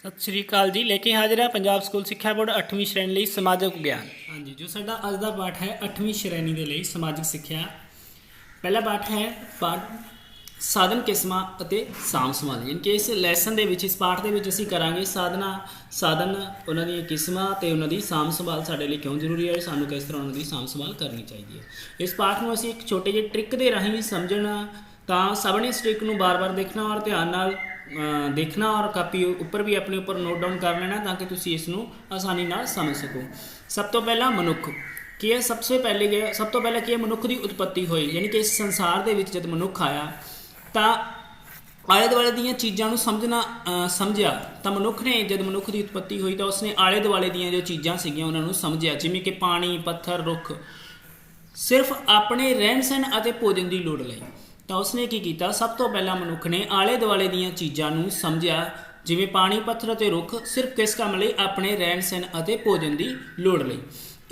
ਸਤਿ ਸ਼੍ਰੀ ਅਕਾਲ ਜੀ। ਲੈ ਕੇ ਹਾਜ਼ਰ ਹੈ ਪੰਜਾਬ ਸਕੂਲ ਸਿੱਖਿਆ ਬੋਰਡ 8ਵੀਂ ਸ਼੍ਰੇਣੀ ਲਈ ਸਮਾਜਿਕ ਵਿਗਿਆਨ। ਹਾਂਜੀ, ਜੋ ਸਾਡਾ ਅੱਜ ਦਾ ਪਾਠ ਹੈ 8ਵੀਂ ਸ਼੍ਰੇਣੀ ਦੇ ਲਈ ਸਮਾਜਿਕ ਸਿੱਖਿਆ। ਪਹਿਲਾ ਪਾਠ ਹੈ ਸਾਧਨ ਕਿਸਮਾਂ ਅਤੇ ਸਾਂਭ ਸੰਭਾਲ। ਯਾਨੀ ਕਿ ਇਸ ਲੈਸਨ ਦੇ ਵਿੱਚ, ਇਸ ਪਾਠ ਦੇ ਵਿੱਚ ਅਸੀਂ ਕਰਾਂਗੇ ਸਾਧਨ, ਉਹਨਾਂ ਦੀਆਂ ਕਿਸਮਾਂ ਅਤੇ ਉਹਨਾਂ ਦੀ ਸਾਂਭ ਸੰਭਾਲ ਸਾਡੇ ਲਈ ਕਿਉਂ ਜ਼ਰੂਰੀ ਹੈ, ਸਾਨੂੰ ਕਿਸ ਤਰ੍ਹਾਂ ਉਹਨਾਂ ਦੀ ਸਾਂਭ ਸੰਭਾਲ ਕਰਨੀ ਚਾਹੀਦੀ ਹੈ। ਇਸ ਪਾਠ ਨੂੰ ਅਸੀਂ ਇੱਕ ਛੋਟੇ ਜਿਹੇ ਟ੍ਰਿਕ ਦੇ ਰਾਹੀਂ ਸਮਝਣਾ, ਤਾਂ ਸਭ ਨੇ ਇਸ ਟ੍ਰਿਕ ਨੂੰ ਬਾਰ-ਬਾਰ ਦੇਖਣਾ ਔਰ ਧਿਆਨ ਨਾਲ देखना और कापी उपर भी अपने उपर नोट डाउन कर लेना ताकि तुम इसनों आसानी नाल समझ सको। सब तो पहला मनुख की है, सब तो पहला की है मनुख की उत्पत्ति हुई। यानी कि इस संसार के जब मनुख आया तो आले दुआले दी चीज़ों को समझिया। तो मनुख ने जब मनुख की उत्पत्ति हुई तो उसने आले दुआले दी जो चीज़ां सीगियां उन्होंने समझिया, जिवें कि पानी, पत्थर, रुख, सिर्फ अपने रहन सहन और भोजन की लोड़ लई। तो उसने की किया, सब तो पहला मनुख ने आले दुआले दी चीज़ों को समझिया, जिवें पानी, पत्थर और रुख, सिर्फ किस काम लई, अपने रहन सहन और भोजन की लोड़ लई।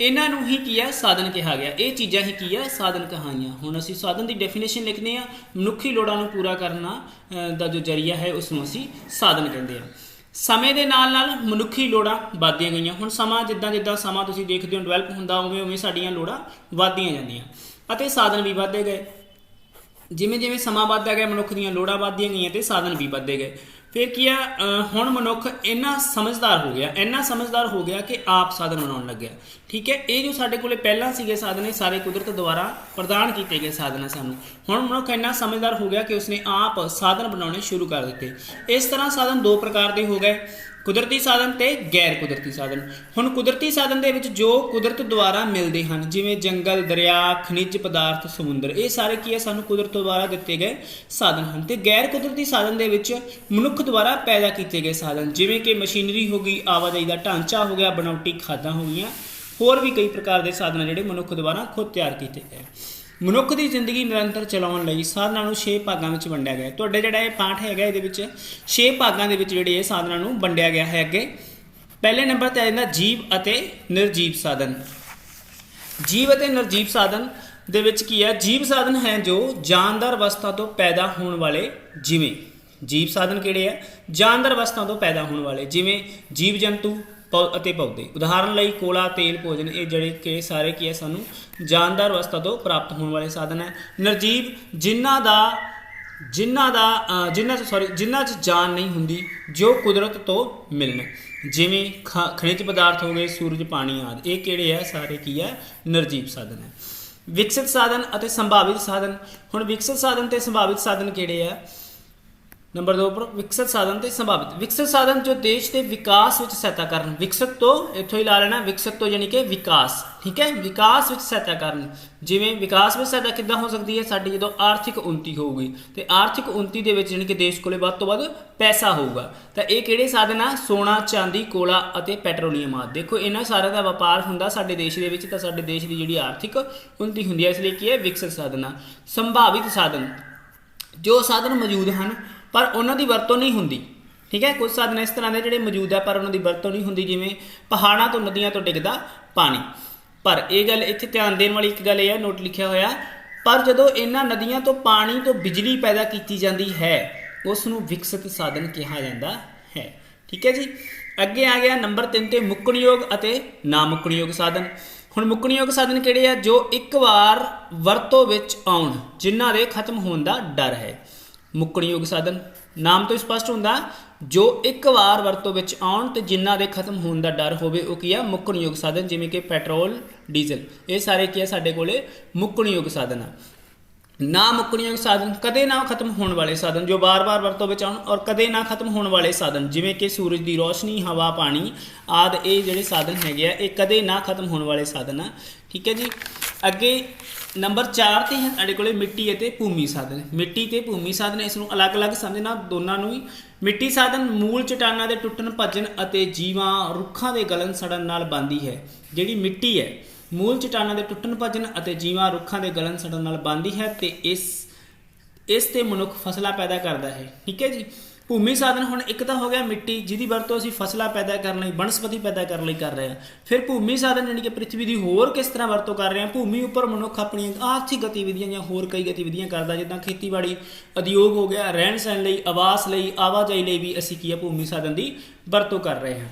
इन्हों ही की है साधन कहा गया। ये चीज़ां ही की है साधन कहाइयाँ। हुण असीं साधन की डेफिनेशन लिखने हैं, मनुखी लोड़ां नूं पूरा करना दा जो जरिया है उसनूं असीं साधन कहते हैं। समय के नाल नाल मनुखी लोड़ां वधदियां गईयां। हुण समां जिद्दां जिद्दां समां तुसीं देखदे हो डिवैलप हुंदा, उवें उवें साडीआं लोड़ां वधदियां जांदियां अते साधन भी वधदे गए। जिमें जिमें समा बढ़ता गया मनुख दी लोड़ां बढ़दियां गईयां ते साधन भी बढ़ते गए। फिर की है, हुण मनुख इन्ना समझदार हो गया कि आप साधन बनाउण लग गया। ठीक है, ये जो साडे कोले पहलां सीगे साधन, ये सारे कुदरत द्वारा प्रदान किए गए साधन है सानूं। हुण मनुख इन्ना समझदार हो गया कि उसने आप साधन बनाने शुरू कर दिते। इस तरह साधन दो प्रकार के हो गए, कुदरती साधन ते गैर कुदरती साधन। हुण कुदरती साधन दे विच जो कुदरत द्वारा मिलते हैं, जिवें जंगल, दरिया, खनिज पदार्थ, समुद्र, ये सारे की है सानूं कुदरत द्वारा दिते गए साधन हैं। ते गैर कुदरती साधन दे विच मनुख द्वारा पैदा किए गए साधन, जिवें कि मशीनरी हो गई, आवाजाही का ढांचा हो गया, बनावटी खादां हो गई, होर भी कई प्रकार के साधन जिहड़े मनुख द्वारा खुद तैयार किए गए। मनुख की जिंदगी निरंतर चलाउण लई साधनां नूं 6 भागां विच वंडिया गया। तुहाडे जिहड़ा ये पाठ हैगा इहदे विच 6 भागां दे विच जिहड़े ये साधनां नूं वंडिया गया है। अगे पहले नंबर ते आ जांदा जीव अते निर्जीव साधन। जीव अते निर्जीव साधन दे विच की है, जीव साधन है जो जानदार अवस्था तो पैदा होने वाले, जिवें जीव साधन किहड़े है, जानदार अवस्था तो पैदा होने वाले, जिवें जीव जंतु ਅਤੇ ਪੌਦੇ। ਉਦਾਹਰਨ ਲਈ ਕੋਲਾ, ਤੇਲ, ਭੋਜਨ, ਇਹ ਜਿਹੜੇ ਕਿ ਸਾਰੇ ਕੀ ਹੈ ਸਾਨੂੰ जानदार अवस्था तो प्राप्त होने वाले साधन है। निर्जीव जिन्हां च जान नहीं हुंदी, जो कुदरत तो मिलन, जिवें खनिज पदार्थ हो गए, सूरज, पानी आदि, ये किहड़े है सारे की है निर्जीव साधन है। विकसित साधन अते संभावित साधन। हुण विकसित साधन ते संभावित साधन किहड़े है? नंबर 2 पर विकसित साधन ते संभावित। विकसित साधन जो देश के विकास में सहायता करन। विकसित तो इत्थों ही ला लेना, विकसित तो यानी कि विकास। ठीक है, विकास में सहायता करन। जिवें विकास में सहायता किद्दां हो सकती है, साडी जदों आर्थिक उन्नति होगी, तो आर्थिक उन्नति दे विच यानी कि देश कोले वध तों वध पैसा होगा, तो ये किहड़े साधन आ? सोना, चांदी, कोला अते पैट्रोलीयम आदि। देखो इन्हां सारे दा वपार हुंदा साडे देश दे विच, तां साडे देश दी जिहड़ी आर्थिक उन्नति हुंदी है, इसलिए की है विकसित साधन आ। संभावित साधन, जो साधन मौजूद हैं पर उन्हों की वरतों नहीं होंदी। ठीक है, कुछ साधन इस तरह के जोड़े मौजूद है पर उन्होंने वरतों नहीं होंदी, जिमें पहाड़ों तो नदियों तो डिगदा पानी। पर यह गल इत्थे ध्यान देने वाली एक गल यह नोट लिखा होया, पर जदों इन्हां नदियों तो पानी तो बिजली पैदा की जाती है, उसनूं विकसित साधन कहा जाता है। ठीक है जी, अगे आ गया नंबर 3 ते मुक्कणयोग अते ना मुक्कणयोग साधन। हुण मुक्कणयोग साधन किहड़े आ? जो एक बार वरतों विच आउण, जिन्हां दे खत्म होने का डर है। मुक्कणयोग साधन नाम तो स्पष्ट होंदा, जो एक बार वरतों विच आउण ते जिन्हां दे खत्म होने का डर होवे, वो की है मुक्कणयोग साधन। जिवें कि पेट्रोल, डीजल, ये सारे की है साडे कोले मुक्कणयोग साधन आ। ना मुक्कणयोग साधन कदे ना खत्म होने वाले साधन, जो बार बार वरतों विच आउण और कदे ना खत्म होने वाले साधन, जिवें कि सूरज की रोशनी, हवा, पानी आदि, ये जिहड़े साधन हैगे आ, ये कदे ना खत्म होने वाले साधन आ। ठीक है जी, अगे नंबर 4 ते है साडे कोले मिट्टी अते भूमि साधन। मिट्टी ते भूमि साधन इसनूं अलग अलग समझना, दोनों ही। मिट्टी साधन मूल चट्टानां दे टुੱਟਣ ਭੱਜਣ ਅਤੇ ਜੀਵਾਂ ਰੁੱਖਾਂ ਦੇ ਗਲਣ ਸੜਨ ਨਾਲ ਬਣਦੀ ਹੈ। ਜਿਹੜੀ ਮਿੱਟੀ ਹੈ मूल चट्टानां दे टुੱਟਣ ਭੱਜਣ ਅਤੇ ਜੀਵਾਂ ਰੁੱਖਾਂ ਦੇ ਗਲਣ ਸੜਨ ਨਾਲ ਬਣਦੀ है, ਤੇ ਇਸ ਤੇ ਮਨੁੱਖ ਫਸਲਾਂ ਪੈਦਾ ਕਰਦਾ है। ठीक है जी, ਭੂਮੀ ਸਾਧਨ ਹੁਣ ਇੱਕ ਤਾਂ ਹੋ ਗਿਆ ਮਿੱਟੀ, ਜਿਹਦੀ ਵਰਤੋਂ ਅਸੀਂ ਫਸਲਾਂ ਪੈਦਾ ਕਰਨ ਲਈ, ਬਨਸਪਤੀ ਪੈਦਾ ਕਰਨ ਲਈ ਕਰ ਰਹੇ ਹਾਂ। ਫਿਰ ਭੂਮੀ ਸਾਧਨ ਜਾਣੀ ਕਿ ਪ੍ਰਿਥਵੀ ਦੀ ਹੋਰ ਕਿਸ ਤਰ੍ਹਾਂ ਵਰਤੋਂ ਕਰ ਰਹੇ ਹਾਂ। ਭੂਮੀ ਉੱਪਰ ਮਨੁੱਖ ਆਪਣੀਆਂ ਆਰਥਿਕ ਗਤੀਵਿਧੀਆਂ ਜਾਂ ਹੋਰ ਕਈ ਗਤੀਵਿਧੀਆਂ ਕਰਦਾ, ਜਿੱਦਾਂ ਖੇਤੀਬਾੜੀ, ਉਦਯੋਗ ਹੋ ਗਿਆ, ਰਹਿਣ ਸਹਿਣ ਲਈ, ਆਵਾਸ ਲਈ, ਆਵਾਜਾਈ ਲਈ ਵੀ ਅਸੀਂ ਕੀ ਆ ਭੂਮੀ ਸਾਧਨ ਦੀ ਵਰਤੋਂ ਕਰ ਰਹੇ ਹਾਂ।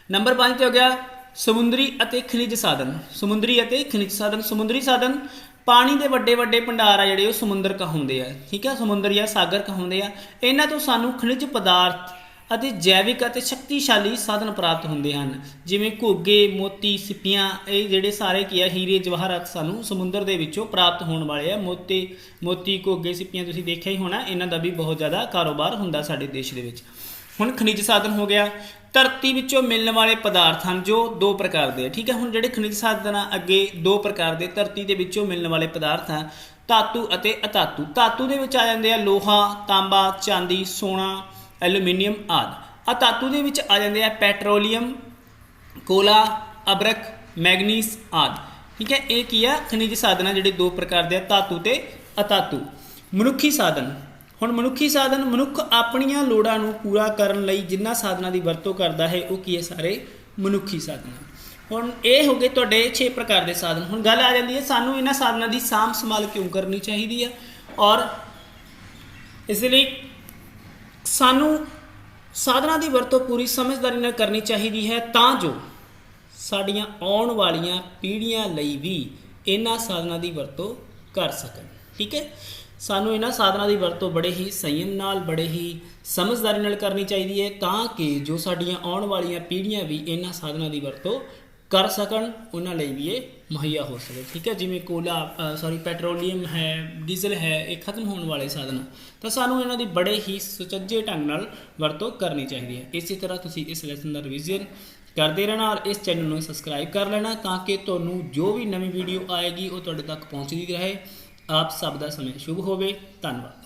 ਨੰਬਰ 5 ਤੇ ਹੋ ਗਿਆ ਸਮੁੰਦਰੀ ਅਤੇ ਖਣਿਜ ਸਾਧਨ। ਸਮੁੰਦਰੀ ਅਤੇ ਖਣਿਜ ਸਾਧਨ। ਸਮੁੰਦਰੀ ਸਾਧਨ ਪਾਣੀ ਦੇ ਵੱਡੇ ਵੱਡੇ ਭੰਡਾਰ ਆ ਜਿਹੜੇ ਉਹ ਸਮੁੰਦਰ ਕਹਾਉਂਦੇ ਆ, ਠੀਕ ਹੈ, ਸਮੁੰਦਰ ਜਾਂ ਸਾਗਰ ਕਹਾਉਂਦੇ ਆ। ਇਹਨਾਂ ਤੋਂ ਸਾਨੂੰ ਖਣਿਜ ਪਦਾਰਥ ਅਤੇ ਜੈਵਿਕ ਅਤੇ ਸ਼ਕਤੀਸ਼ਾਲੀ ਸਾਧਨ ਪ੍ਰਾਪਤ ਹੁੰਦੇ ਹਨ, ਜਿਵੇਂ ਘੋਗੇ, ਮੋਤੀ, ਸਿੱਪੀਆਂ। ਇਹ ਜਿਹੜੇ ਸਾਰੇ ਕੀ ਆ ਹੀਰੇ ਜਵਾਹਰਾਤ ਸਾਨੂੰ ਸਮੁੰਦਰ ਦੇ ਵਿੱਚੋਂ ਪ੍ਰਾਪਤ ਹੋਣ ਵਾਲੇ ਆ। ਮੋਤੀ, ਘੋਗੇ, ਸਿੱਪੀਆਂ ਤੁਸੀਂ ਦੇਖਿਆ ਹੀ ਹੋਣਾ, ਇਹਨਾਂ ਦਾ ਵੀ ਬਹੁਤ ਜ਼ਿਆਦਾ ਕਾਰੋਬਾਰ ਹੁੰਦਾ ਸਾਡੇ ਦੇਸ਼ ਦੇ ਵਿੱਚ। ਹੁਣ ਖਣਿਜ ਸਾਧਨ ਹੋ ਗਿਆ, ਧਰਤੀ ਵਿੱਚੋਂ ਮਿਲਣ ਵਾਲੇ ਪਦਾਰਥ ਹਨ ਜੋ 2 ਪ੍ਰਕਾਰ ਦੇ ਆ, ਠੀਕ ਹੈ। ਹੁਣ ਜਿਹੜੇ ਖਣਿਜ ਸਾਧਨ ਆ ਅੱਗੇ 2 ਪ੍ਰਕਾਰ ਦੇ ਧਰਤੀ ਦੇ ਵਿੱਚੋਂ ਮਿਲਣ ਵਾਲੇ ਪਦਾਰਥ ਆ, ਧਾਤੂ ਅਤੇ ਅਧਾਤੂ। ਧਾਤੂ ਦੇ ਵਿੱਚ ਆ ਜਾਂਦੇ ਆ ਲੋਹਾ, ਤਾਂਬਾ, ਚਾਂਦੀ, ਸੋਨਾ, ਐਲੂਮੀਨੀਅਮ ਆਦਿ। ਅਧਾਤੂ ਦੇ ਵਿੱਚ ਆ ਜਾਂਦੇ ਆ ਪੈਟਰੋਲੀਅਮ, ਕੋਲਾ, ਅਬਰਕ, ਮੈਗਨੀਸ ਆਦਿ, ਠੀਕ ਹੈ। ਇਹ ਕੀ ਆ ਖਣਿਜ ਸਾਧਨ ਆ ਜਿਹੜੇ 2 ਪ੍ਰਕਾਰ ਦੇ ਆ, ਧਾਤੂ ਤੇ ਅਧਾਤੂ। ਮਨੁੱਖੀ ਸਾਧਨ। ਹੁਣ ਮਨੁੱਖੀ ਸਾਧਨ ਮਨੁੱਖ ਆਪਣੀਆਂ ਲੋੜਾਂ ਨੂੰ ਪੂਰਾ ਕਰਨ ਲਈ ਜਿਨ੍ਹਾਂ ਸਾਧਨਾਂ ਦੀ ਵਰਤੋਂ ਕਰਦਾ ਹੈ ਉਹ ਕੀ ਹੈ ਸਾਰੇ ਮਨੁੱਖੀ ਸਾਧਨ। ਹੁਣ ਇਹ ਹੋ ਗਏ ਤੁਹਾਡੇ 6 ਪ੍ਰਕਾਰ ਦੇ ਸਾਧਨ। ਹੁਣ ਗੱਲ ਆ ਜਾਂਦੀ ਹੈ ਸਾਨੂੰ ਇਹਨਾਂ ਸਾਧਨਾਂ ਦੀ ਸਾਂਭ ਸੰਭਾਲ ਕਿਉਂ ਕਰਨੀ ਚਾਹੀਦੀ ਆ, ਔਰ ਇਸ ਲਈ ਸਾਨੂੰ ਸਾਧਨਾਂ ਦੀ ਵਰਤੋਂ ਪੂਰੀ ਸਮਝਦਾਰੀ ਨਾਲ ਕਰਨੀ ਚਾਹੀਦੀ ਹੈ ਤਾਂ ਜੋ ਸਾਡੀਆਂ ਆਉਣ ਵਾਲੀਆਂ ਪੀੜ੍ਹੀਆਂ ਲਈ ਵੀ ਇਹਨਾਂ ਸਾਧਨਾਂ ਦੀ ਵਰਤੋਂ ਕਰ ਸਕਣ, ਠੀਕ ਹੈ। ਸਾਨੂੰ ਇਹਨਾਂ ਸਾਧਨਾਂ ਦੀ ਵਰਤੋਂ ਬੜੇ ਹੀ ਸੰਯਮ ਨਾਲ, ਬੜੇ ਹੀ ਸਮਝਦਾਰੀ ਨਾਲ ਕਰਨੀ ਚਾਹੀਦੀ ਹੈ ਤਾਂ ਕਿ ਜੋ ਸਾਡੀਆਂ ਆਉਣ ਵਾਲੀਆਂ ਪੀੜ੍ਹੀਆਂ ਵੀ ਇਹਨਾਂ ਸਾਧਨਾਂ ਦੀ ਵਰਤੋਂ ਕਰ ਸਕਣ, ਉਹਨਾਂ ਲਈ ਵੀ ਇਹ ਮੁਹੱਈਆ ਹੋ ਸਕੇ, ਠੀਕ ਹੈ। ਜਿਵੇਂ ਪੈਟਰੋਲੀਅਮ ਹੈ, ਡੀਜ਼ਲ ਹੈ, ਇਹ ਖਤਮ ਹੋਣ ਵਾਲੇ ਸਾਧਨ, ਤਾਂ ਸਾਨੂੰ ਇਹਨਾਂ ਦੀ ਬੜੇ ਹੀ ਸੁਚੱਜੇ ਢੰਗ ਨਾਲ ਵਰਤੋਂ ਕਰਨੀ ਚਾਹੀਦੀ ਹੈ। ਇਸੇ ਤਰ੍ਹਾਂ ਤੁਸੀਂ ਇਸ ਲੈਸਨ ਦਾ ਰਿਵੀਜ਼ਨ ਕਰਦੇ ਰਹਿਣਾ ਔਰ ਇਸ ਚੈਨਲ ਨੂੰ ਸਬਸਕ੍ਰਾਈਬ ਕਰ ਲੈਣਾ ਤਾਂ ਕਿ ਤੁਹਾਨੂੰ ਜੋ ਵੀ ਨਵੀਂ ਵੀਡੀਓ ਆਏਗੀ ਉਹ ਤੁਹਾਡੇ ਤੱਕ ਪਹੁੰਚਦੀ ਰਹੇ। ਆਪ ਸਭ ਦਾ ਸਮੇਂ ਸ਼ੁਭ ਹੋਵੇ। ਧੰਨਵਾਦ।